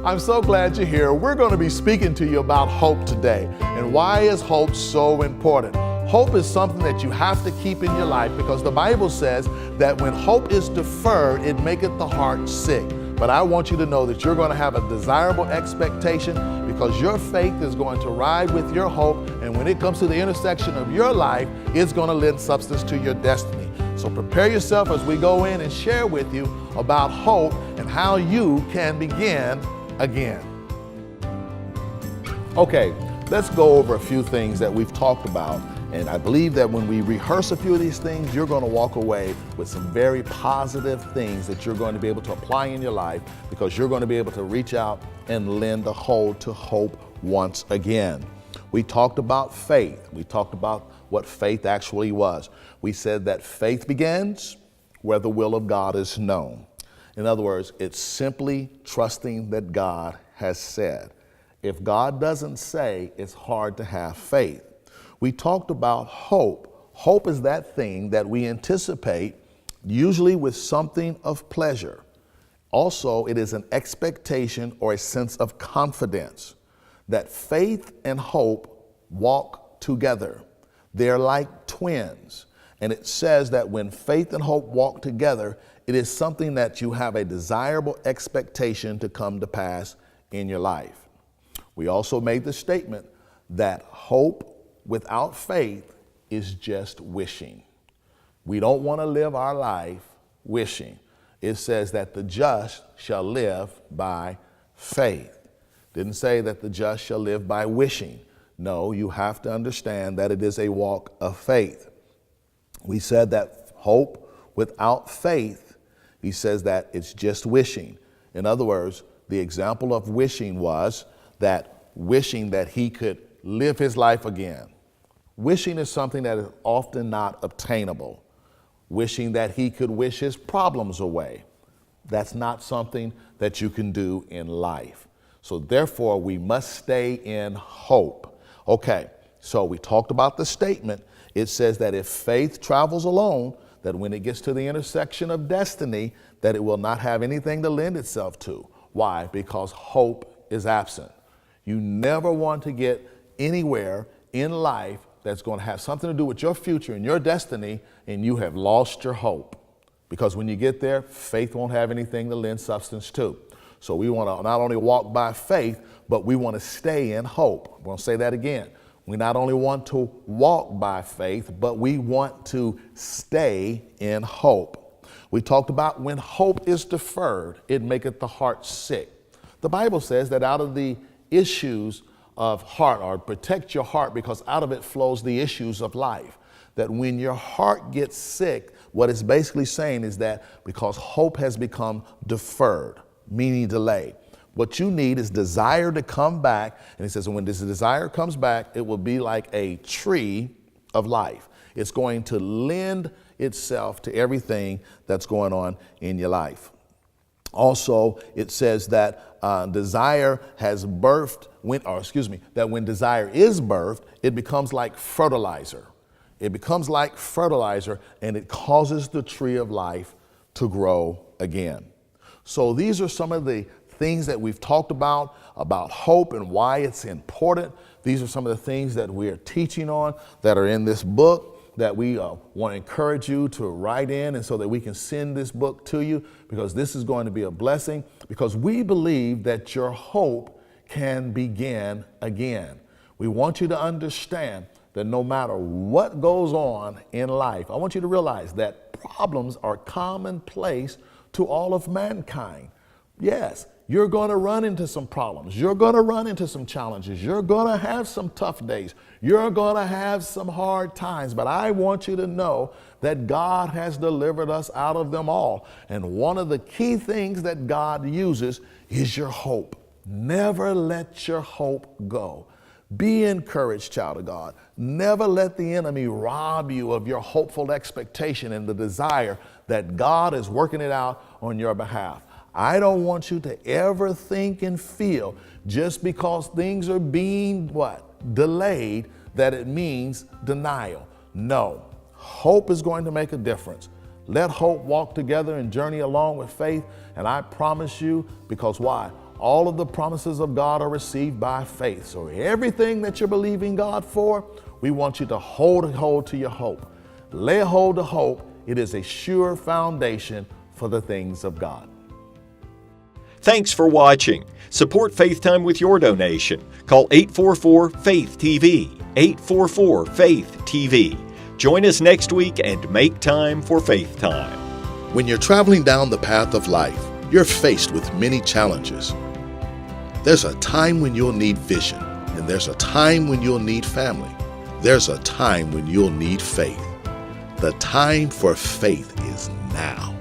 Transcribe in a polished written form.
I'm so glad you're here. We're going to be speaking to you about hope today. And why is hope so important? Hope is something that you have to keep in your life because the Bible says that when hope is deferred, it maketh the heart sick. But I want you to know that you're going to have a desirable expectation because your faith is going to ride with your hope. And when it comes to the intersection of your life, it's going to lend substance to your destiny. So prepare yourself as we go in and share with you about hope and how you can begin again. Okay, let's go over a few things that we've talked about. And I believe that when we rehearse a few of these things, you're going to walk away with some very positive things that you're going to be able to apply in your life because you're going to be able to reach out and lend a hold to hope once again. We talked about faith. We talked about what faith actually was. We said that faith begins where the will of God is known. In other words, it's simply trusting that God has said. If God doesn't say, it's hard to have faith. We talked about hope. Hope is that thing that we anticipate, usually with something of pleasure. Also, it is an expectation or a sense of confidence that faith and hope walk together. They're like twins. And it says that when faith and hope walk together, it is something that you have a desirable expectation to come to pass in your life. We also made the statement that hope without faith is just wishing. We don't want to live our life wishing. It says that the just shall live by faith. Didn't say that the just shall live by wishing. No, you have to understand that it is a walk of faith. We said that hope without faith, he says that it's just wishing. In other words, the example of wishing was that wishing that he could live his life again. Wishing is something that is often not obtainable. Wishing that he could wish his problems away. That's not something that you can do in life. So therefore, we must stay in hope. Okay, so we talked about the statement. It says that if faith travels alone, that when it gets to the intersection of destiny, that it will not have anything to lend itself to. Why? Because hope is absent. You never want to get anywhere in life that's going to have something to do with your future and your destiny, and you have lost your hope. Because when you get there, faith won't have anything to lend substance to. So we want to not only walk by faith, but we want to stay in hope. I'm going to say that again. We not only want to walk by faith, but we want to stay in hope. We talked about when hope is deferred, it maketh the heart sick. The Bible says that out of the issues of heart, or protect your heart because out of it flows the issues of life. That when your heart gets sick, what it's basically saying is that because hope has become deferred, meaning delayed. What you need is desire to come back. And he says, when this desire comes back, it will be like a tree of life. It's going to lend itself to everything that's going on in your life. Also, it says that desire has birthed, that when desire is birthed, it becomes like fertilizer. It becomes like fertilizer and it causes the tree of life to grow again. So these are some of the things that we've talked about hope and why it's important. These are some of the things that we are teaching on that are in this book that we want to encourage you to write in, and so that we can send this book to you, because this is going to be a blessing, because we believe that your hope can begin again. We want you to understand that no matter what goes on in life, I want you to realize that problems are commonplace to all of mankind. Yes, you're going to run into some problems. You're going to run into some challenges. You're going to have some tough days. You're going to have some hard times. But I want you to know that God has delivered us out of them all. And one of the key things that God uses is your hope. Never let your hope go. Be encouraged, child of God. Never let the enemy rob you of your hopeful expectation and the desire that God is working it out on your behalf. I don't want you to ever think and feel just because things are being delayed, that it means denial. No, hope is going to make a difference. Let hope walk together and journey along with faith. And I promise you, because why? all of the promises of God are received by faith. So everything that you're believing God for, we want you to hold to your hope. Lay hold of hope. It is a sure foundation for the things of God. Thanks for watching. Support FaithTime with your donation. Call 844-FAITH-TV, 844-FAITH-TV. Join us next week and make time for FaithTime. When you're traveling down the path of life, you're faced with many challenges. There's a time when you'll need vision, and there's a time when you'll need family. There's a time when you'll need faith. The time for faith is now.